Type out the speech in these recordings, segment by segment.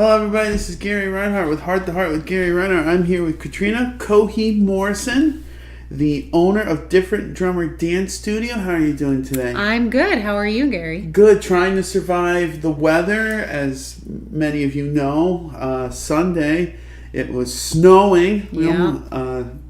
Hello, everybody. This is Gary Rhinehart with Heart to Heart with Gary Rhinehart. I'm here with Katrena Cohea Morrison, the owner of Different Drummer Dance Studio. How are you doing today? I'm good. How are you, Gary? Good. Trying to survive the weather. As many of you know, Sunday it was snowing.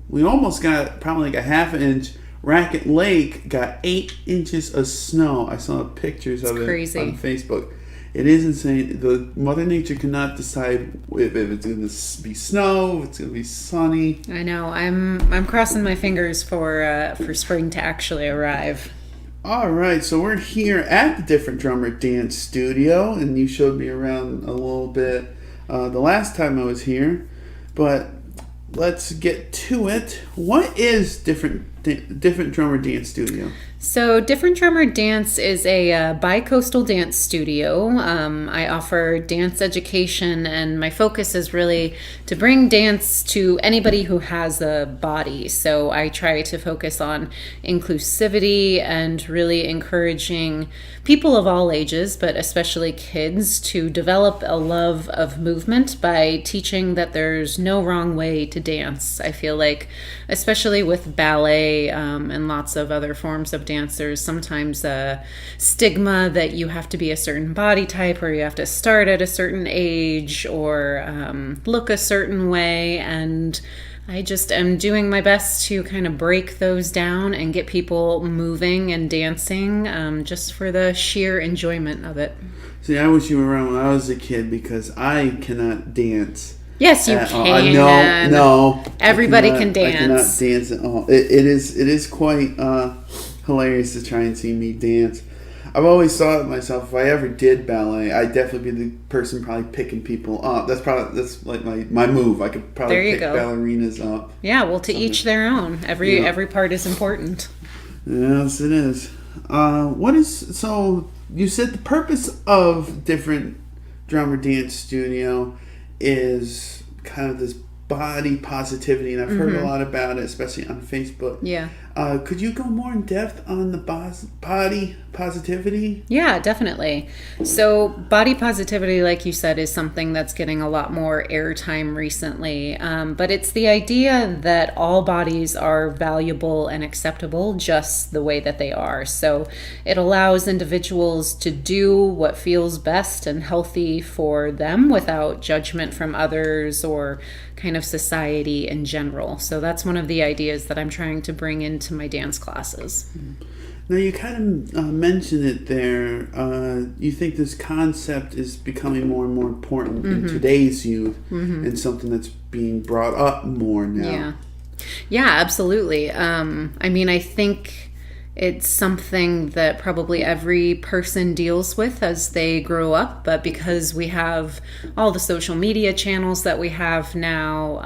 We almost got probably like a half inch. Racket Lake got 8 inches of snow. I saw pictures of it on Facebook. It is insane. The Mother Nature cannot decide if it's going to be snow, if it's going to be sunny. I know. I'm crossing my fingers for spring to actually arrive. All right, so we're here at the Different Drummer Dance Studio, and you showed me around a little bit the last time I was here. But let's get to it. What is Different Drummer Dance Studio? So Different Drummer Dance is a bi-coastal dance studio. I offer dance education, and my focus is really to bring dance to anybody who has a body. So I try to focus on inclusivity and really encouraging people of all ages, but especially kids, to develop a love of movement by teaching that there's no wrong way to dance. I feel like, especially with ballet and lots of other forms of dance, there's sometimes a stigma that you have to be a certain body type, or you have to start at a certain age, or look a certain way. And I just am doing my best to kind of break those down and get people moving and dancing just for the sheer enjoyment of it. See, I wish you were around when I was a kid, because I cannot dance. Yes, you can. No. Everybody can dance. I cannot dance at all. It is quite hilarious to try and see me dance. I've always thought of myself, if I ever did ballet, I'd definitely be the person probably picking people up. That's like my move. I could probably pick ballerinas up. Yeah, well, to each their own. Every part is important. Yes, it is. So you said the purpose of Different Drummer Dance Studio is kind of this body positivity, and I've heard a lot about it, especially on Facebook. Yeah. Could you go more in depth on the body positivity? Yeah, definitely. So body positivity, like you said, is something that's getting a lot more airtime recently. But it's the idea that all bodies are valuable and acceptable just the way that they are. So it allows individuals to do what feels best and healthy for them without judgment from others or kind of society in general. So that's one of the ideas that I'm trying to bring into my dance classes. Now, you kind of mentioned it there. You think this concept is becoming more and more important in today's youth, and something that's being brought up more now. Yeah, absolutely. I think it's something that probably every person deals with as they grow up, but because we have all the social media channels that we have now,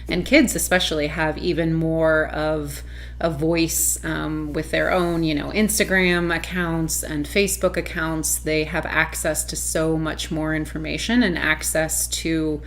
and kids especially have even more of a voice with their own, Instagram accounts and Facebook accounts, they have access to so much more information and access to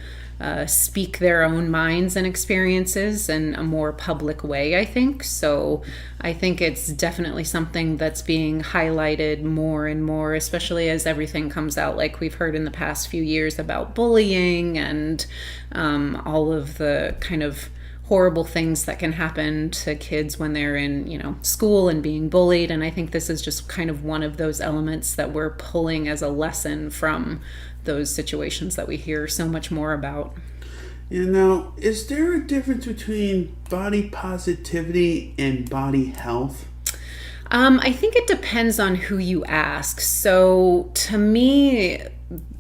speak their own minds and experiences in a more public way, I think. So I think it's definitely something that's being highlighted more and more, especially as everything comes out, like we've heard in the past few years about bullying and all of the kind of horrible things that can happen to kids when they're in, school and being bullied. And I think this is just kind of one of those elements that we're pulling as a lesson from those situations that we hear so much more about. Now, is there a difference between body positivity and body health? I think it depends on who you ask. So to me,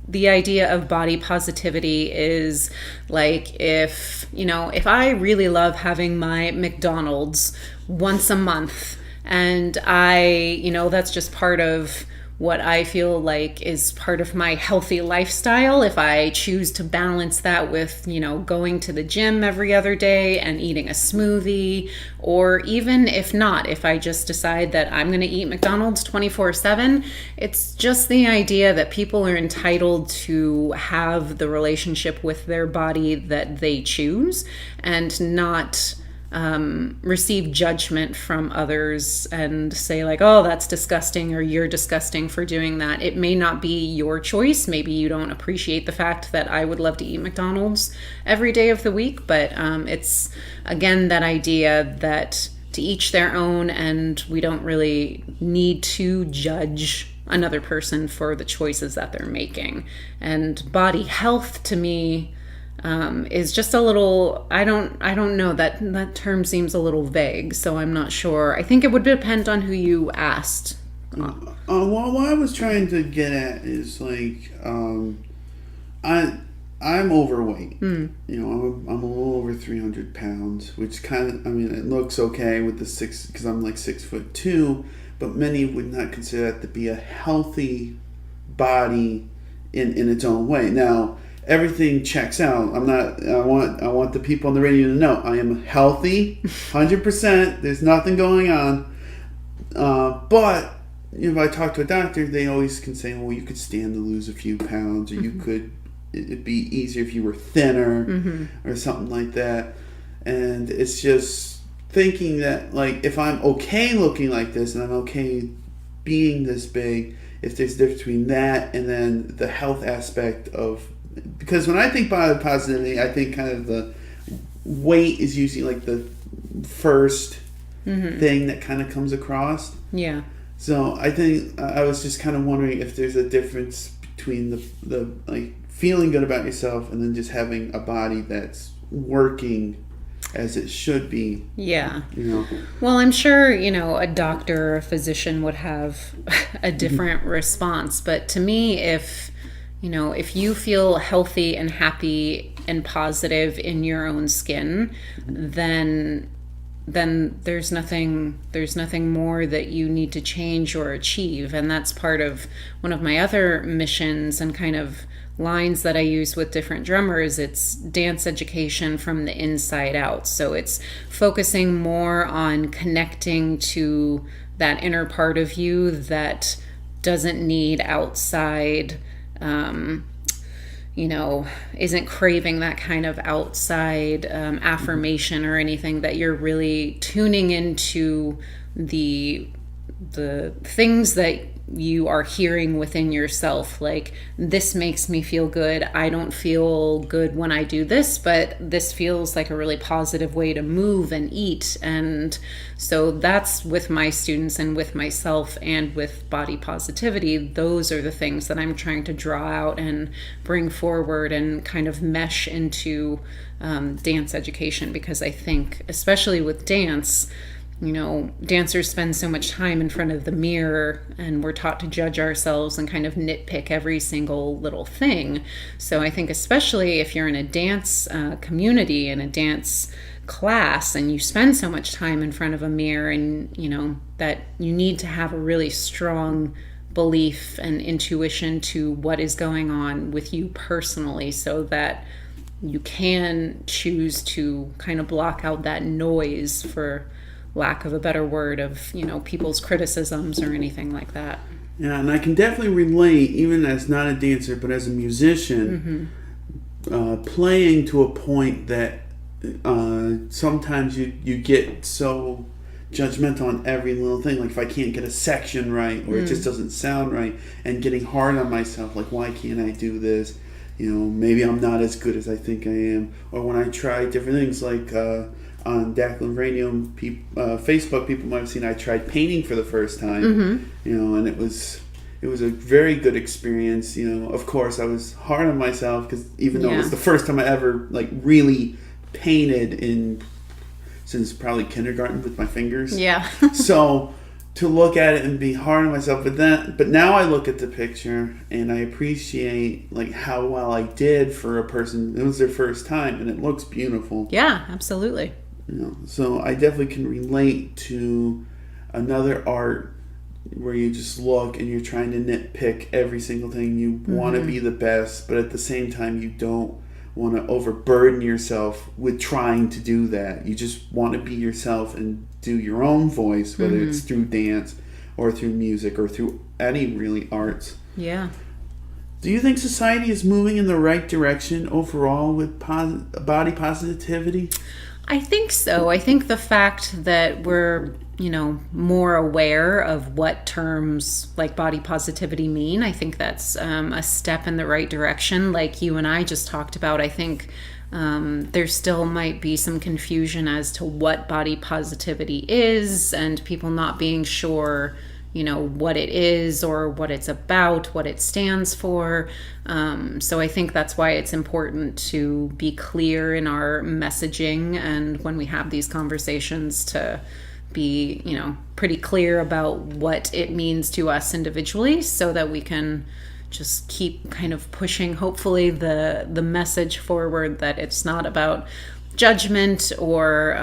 the idea of body positivity is like if I really love having my McDonald's once a month, and that's just part of what I feel like is part of my healthy lifestyle. If I choose to balance that with, going to the gym every other day and eating a smoothie, or even if not, if I just decide that I'm going to eat McDonald's 24/7, it's just the idea that people are entitled to have the relationship with their body that they choose, and not receive judgment from others and say like, oh, that's disgusting, or you're disgusting for doing that. It may not be your choice. Maybe you don't appreciate the fact that I would love to eat McDonald's every day of the week, but it's, again, that idea that to each their own, and we don't really need to judge another person for the choices that they're making. And body health, to me, is just a little, I don't know, that term seems a little vague, so I'm not sure. I think it would depend on who you asked. Well, what I was trying to get at is like, I'm overweight. You know, I'm a little over 300 pounds, which kind of, I mean, it looks okay with the because I'm like 6'2", but many would not consider that to be a healthy body in its own way. Now, everything checks out. I want the people on the radio to know I am healthy, 100%. There's nothing going on. But if I talk to a doctor, they always can say, well, you could stand to lose a few pounds, or you could, it'd be easier if you were thinner, or something like that. And it's just thinking that, like, if I'm okay looking like this and I'm okay being this big, if there's a difference between that and then the health aspect of, because when I think body positivity, I think kind of the weight is usually like the first thing that kind of comes across. Yeah. So I think I was just kind of wondering if there's a difference between the like feeling good about yourself and then just having a body that's working as it should be. Yeah. You know. Well, I'm sure, you know, a doctor or a physician would have a different response. But to me, if you feel healthy and happy and positive in your own skin, then there's nothing more that you need to change or achieve. And that's part of one of my other missions and kind of lines that I use with different drummers. It's dance education from the inside out. So it's focusing more on connecting to that inner part of you that doesn't need outside, isn't craving that kind of outside affirmation or anything, that you're really tuning into the things that you are hearing within yourself. Like, this makes me feel good. I don't feel good when I do this, but this feels like a really positive way to move and eat. And so that's with my students and with myself and with body positivity. Those are the things that I'm trying to draw out and bring forward and kind of mesh into dance education, because I think, especially with dance, you know, dancers spend so much time in front of the mirror, and we're taught to judge ourselves and kind of nitpick every single little thing. So I think especially if you're in a dance community, in a dance class, and you spend so much time in front of a mirror, and, you know, that you need to have a really strong belief and intuition to what is going on with you personally, so that you can choose to kind of block out that noise, for lack of a better word, of, you know, people's criticisms or anything like that. Yeah, and I can definitely relate, even as not a dancer, but as a musician, playing to a point that sometimes you get so judgmental on every little thing. Like, if I can't get a section right, or it just doesn't sound right, and getting hard on myself, like, why can't I do this? You know, maybe I'm not as good as I think I am. Or when I try different things, like on Declan Radio, Facebook, people might have seen I tried painting for the first time. You know, and it was a very good experience. You know, of course I was hard on myself, because even though it was the first time I ever like really painted since probably kindergarten with my fingers. Yeah. So to look at it and be hard on myself, but now I look at the picture and I appreciate like how well I did for a person. It was their first time, and it looks beautiful. Yeah, absolutely. You know, so I definitely can relate to another art where you just look and you're trying to nitpick every single thing. You want to be the best, but at the same time you don't want to overburden yourself with trying to do that. You just want to be yourself and do your own voice, whether it's through dance or through music or through any really arts. Yeah. Do you think society is moving in the right direction overall with body positivity? I think so. I think the fact that we're, more aware of what terms like body positivity mean, I think that's a step in the right direction. Like you and I just talked about, I think there still might be some confusion as to what body positivity is, and people not being sure what it is or what it's about, what it stands for. So I think that's why it's important to be clear in our messaging, and when we have these conversations to be, pretty clear about what it means to us individually, so that we can just keep kind of pushing, hopefully, the message forward that it's not about judgment or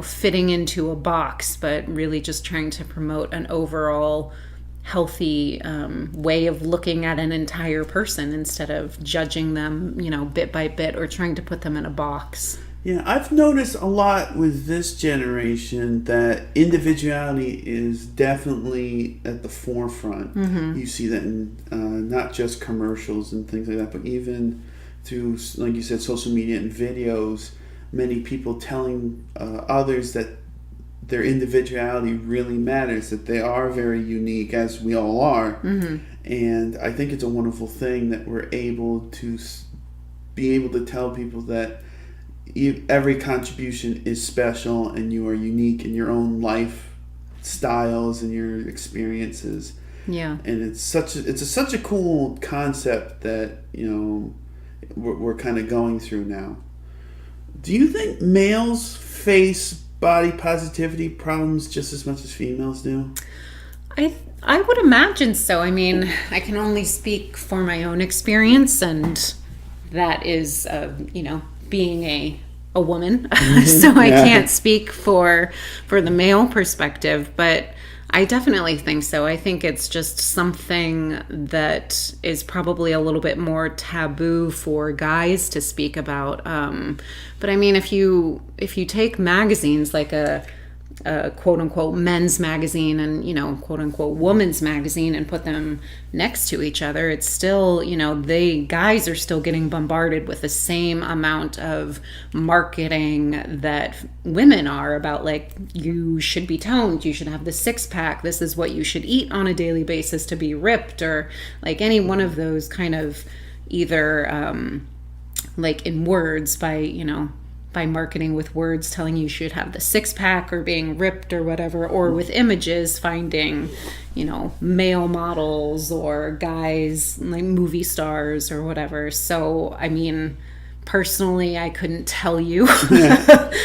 fitting into a box, but really just trying to promote an overall healthy way of looking at an entire person instead of judging them bit by bit or trying to put them in a box. Yeah, I've noticed a lot with this generation that individuality is definitely at the forefront. Mm-hmm. You see that in not just commercials and things like that, but even through, like you said, social media and videos. Many people telling others that their individuality really matters, that they are very unique, as we all are. Mm-hmm. And I think it's a wonderful thing that we're able to be able to tell people that every contribution is special and you are unique in your own life styles and your experiences. Yeah. And it's such a cool concept that we're kind of going through now. Do you think males face body positivity problems just as much as females do? I would imagine so. I mean, I can only speak for my own experience, and that is, being a woman. Mm-hmm. So I can't speak for the male perspective, but I definitely think so. I think it's just something that is probably a little bit more taboo for guys to speak about. But I mean, if you take magazines like a quote unquote men's magazine and quote unquote woman's magazine and put them next to each other, it's still the guys are still getting bombarded with the same amount of marketing that women are about, like, you should be toned, you should have the 6-pack, this is what you should eat on a daily basis to be ripped, or like any one of those kind of either like in words by marketing with words telling you should have the 6-pack or being ripped or whatever, or with images finding, male models or guys like movie stars or whatever. So, I mean, personally, I couldn't tell you, but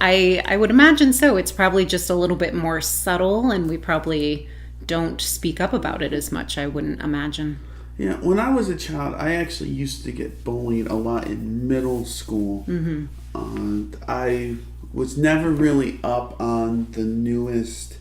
I would imagine so. It's probably just a little bit more subtle, and we probably don't speak up about it as much, I wouldn't imagine. Yeah, when I was a child, I actually used to get bullied a lot in middle school. Mm-hmm. I was never really up on the newest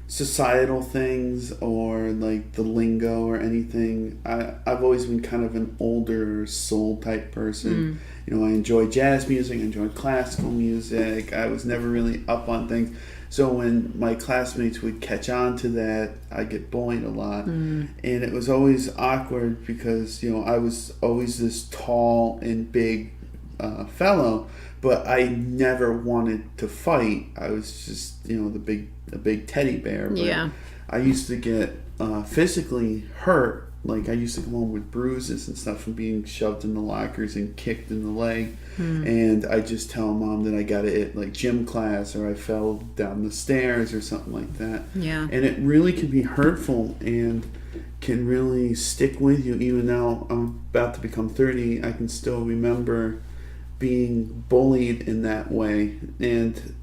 societal things or like the lingo or anything. I've always been kind of an older soul type person. I enjoyed jazz music, I enjoyed classical music. I was never really up on things. So when my classmates would catch on to that, I'd get bullied a lot. And it was always awkward because, I was always this tall and big fellow, but I never wanted to fight. I was just, a big teddy bear. But yeah. I used to get physically hurt. Like, I used to come home with bruises and stuff from being shoved in the lockers and kicked in the leg. And I just tell Mom that I got it at, like, gym class, or I fell down the stairs or something like that. Yeah. And it really can be hurtful and can really stick with you. Even now I'm about to become 30, I can still remember being bullied in that way. And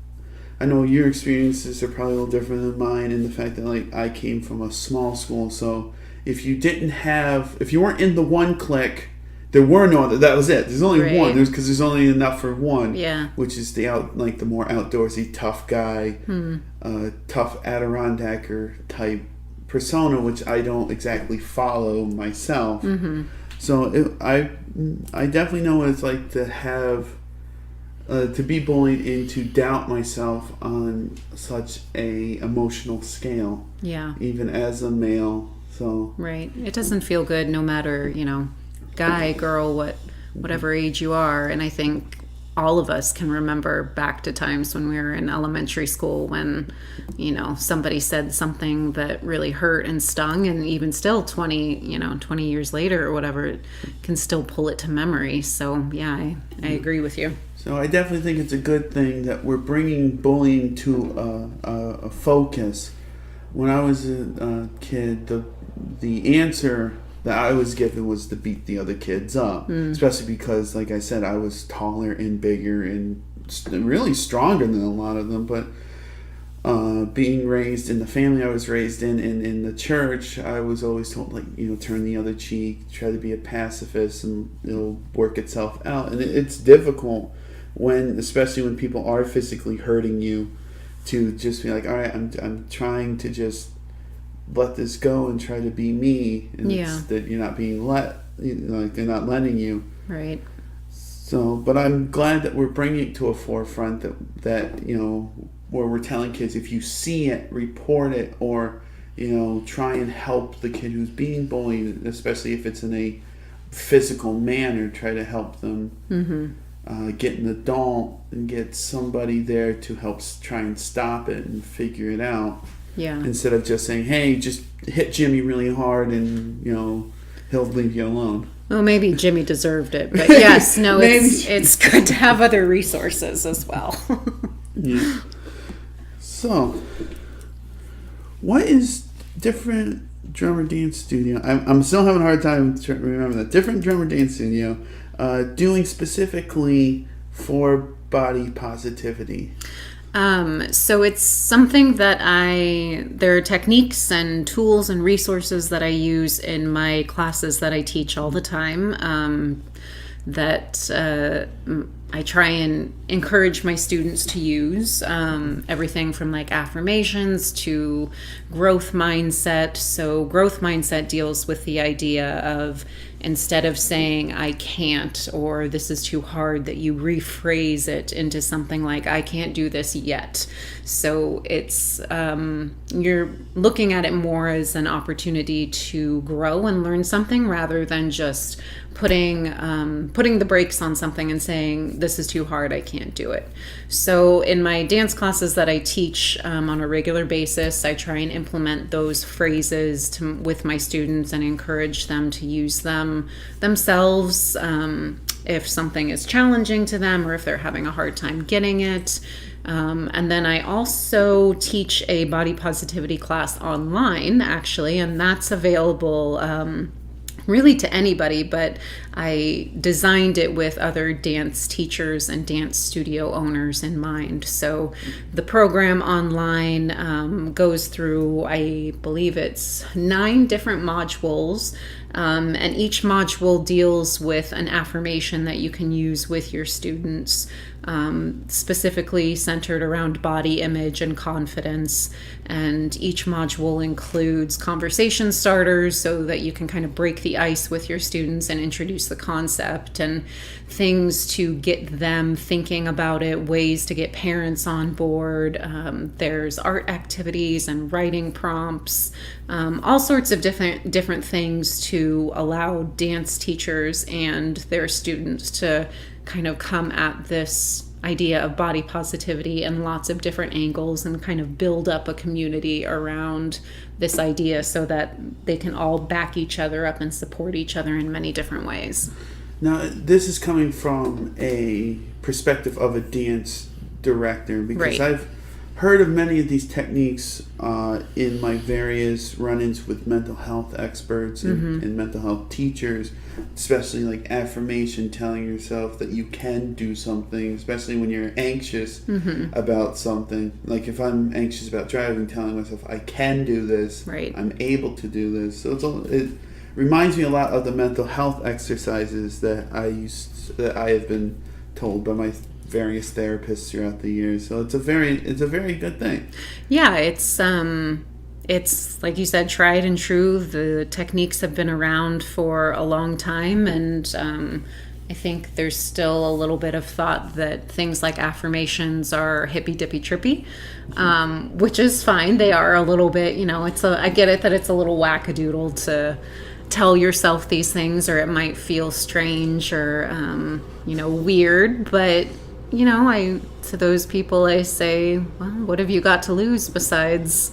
I know your experiences are probably a little different than mine in the fact that, like, I came from a small school, so if you weren't in the one clique, there were no other. That was it. There's only one. Because there's only enough for one. Yeah. Which is the more outdoorsy, tough guy, tough Adirondacker type persona, which I don't exactly follow myself. Mm-hmm. So I definitely know what it's like to have to be bullied and to doubt myself on such a emotional scale. Yeah. Even as a male. So. Right. It doesn't feel good no matter, guy, girl, whatever age you are. And I think all of us can remember back to times when we were in elementary school when, somebody said something that really hurt and stung, and even still 20 years later or whatever, can still pull it to memory. So yeah, I agree with you. So I definitely think it's a good thing that we're bringing bullying to a focus. When I was a kid, the answer that I was given was to beat the other kids up, especially because, like I said, I was taller and bigger and really stronger than a lot of them. But being raised in the family I was raised in the church, I was always told, turn the other cheek, try to be a pacifist, and it'll work itself out. And it's difficult especially when people are physically hurting you, to just be like, all right, I'm trying to just let this go and try to be me, and it's that you're not being they're not letting you. Right. So, but I'm glad that we're bringing it to a forefront that where we're telling kids, if you see it, report it, or try and help the kid who's being bullied, especially if it's in a physical manner. Try to help them get an adult and get somebody there to help try and stop it and figure it out. Yeah. Instead of just saying, hey, just hit Jimmy really hard and, he'll leave you alone. Well, maybe Jimmy deserved it, but yes, no, it's good to have other resources as well. Yeah. So, what is Different Drummer Dance Studio? I'm still having a hard time remembering that. Different Drummer Dance Studio doing specifically for body positivity. So it's something that there are techniques and tools and resources that I use in my classes that I teach all the time, that I try and encourage my students to use, everything from like affirmations to growth mindset. So growth mindset deals with the idea of, instead of saying I can't or this is too hard, that you rephrase it into something like I can't do this yet. So it's you're looking at it more as an opportunity to grow and learn something, rather than just putting the brakes on something and saying this is too hard, I can't do it. So in my dance classes that I teach on a regular basis, I try and implement those phrases with my students and encourage them to use them themselves if something is challenging to them or if they're having a hard time getting it. And then I also teach a body positivity class online, actually, and that's available really to anybody, but I designed it with other dance teachers and dance studio owners in mind. So the program online goes through, I believe it's 9 different modules, and each module deals with an affirmation that you can use with your students, specifically centered around body image and confidence. And each module includes conversation starters so that you can kind of break the ice with your students and introduce the concept, and things to get them thinking about it, ways to get parents on board. There's art activities and writing prompts, all sorts of different things to allow dance teachers and their students to kind of come at this idea of body positivity in lots of different angles and kind of build up a community around this idea so that they can all back each other up and support each other in many different ways. Now, this is coming from a perspective of a dance director, because Right. I've heard of many of these techniques in my various run-ins with mental health experts and mental health teachers, especially like affirmation, telling yourself that you can do something, especially when you're anxious about something. Like if I'm anxious about driving, telling myself I can do this, Right. I'm able to do this. So it reminds me a lot of the mental health exercises that I have been told by my various therapists throughout the years. So it's a very good thing. Yeah, it's like you said, tried and true. The techniques have been around for a long time, and I think there's still a little bit of thought that things like affirmations are hippy dippy trippy, which is fine. They are a little bit, I get it that it's a little wackadoodle to tell yourself these things, or it might feel strange or weird, but to those people, I say, well, what have you got to lose besides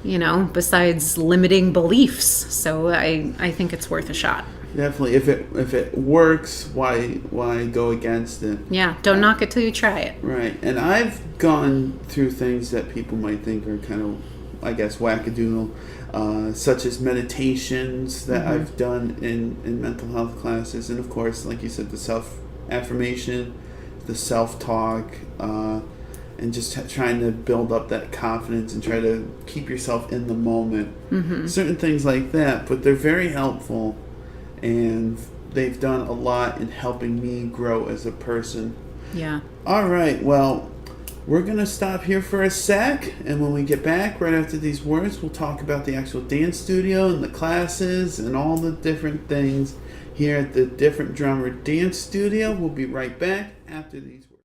limiting beliefs? So I think it's worth a shot. Definitely. If it works, why go against it? Yeah, don't knock it till you try it. Right. And I've gone through things that people might think are kind of, I guess, wackadoodle, such as meditations that I've done in mental health classes. And of course, like you said, the self-affirmation, the self-talk, and just trying to build up that confidence and try to keep yourself in the moment. Certain things like that, but they're very helpful. And they've done a lot in helping me grow as a person. Yeah. All right. Well, we're going to stop here for a sec. And when we get back, right after these words, we'll talk about the actual dance studio and the classes and all the different things here at the Different Drummer Dance Studio. We'll be right back after these words.